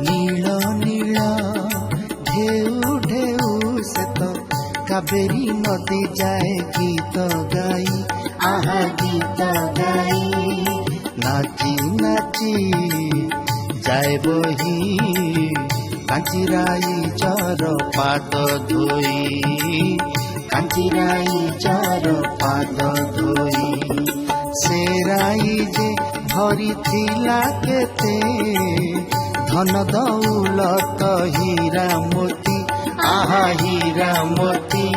নীল নীল ঢেউ ঢেউ সে তো কাবেরী নদী যায় গীত গাই, আহা গীত গাই। নাচি নাচি যায় বহি কাঞ্চিরাই চর পাদ ধোই, কাঞ্চিরাই চর পাদ ধোই। সে রাই যে ভরিଥିଲା কেতে ধন দৌলত হীরা মোতি, আহা হীরা মোতি।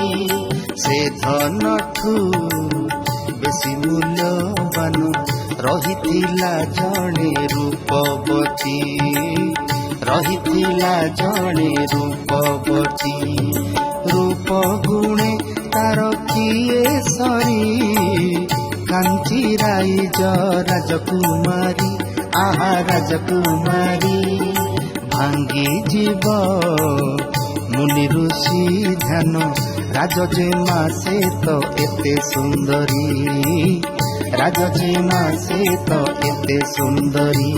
সে ধনঠু বেশি মূল্যবান রহিଥିଲା জଣେ ରୂପବତୀ, ରହିଥିଲା ଜଣେ ରୂପବତୀ। ରୂପ ଗୁଣେ ତାର କିଏ ସରି କାଞ୍ଚିରାଇ ରାଜକୁମାରୀ, ଆହା ରାଜକୁମାରୀ। ଭାଙ୍ଗି ଯିବ ମୁନି ଋଷି ଧ୍ୟାନ, ରାଜଜେମା ସେ ତ ଏତେ ସୁନ୍ଦରୀ, ରାଜଜେମା ସେ ତ ଏତେ ସୁନ୍ଦରୀ,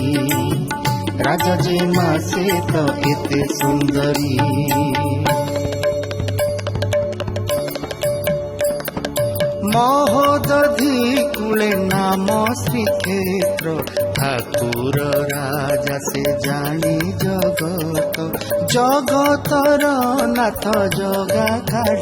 ରାଜଜେମା ସେ ତ ଏତେ ସୁନ୍ଦରୀ। মহোদধি কূলে নাম শ্রীক্ষেত্র, ঠাকুর রাজা সে জানি জগত, জগতর নাথ জগা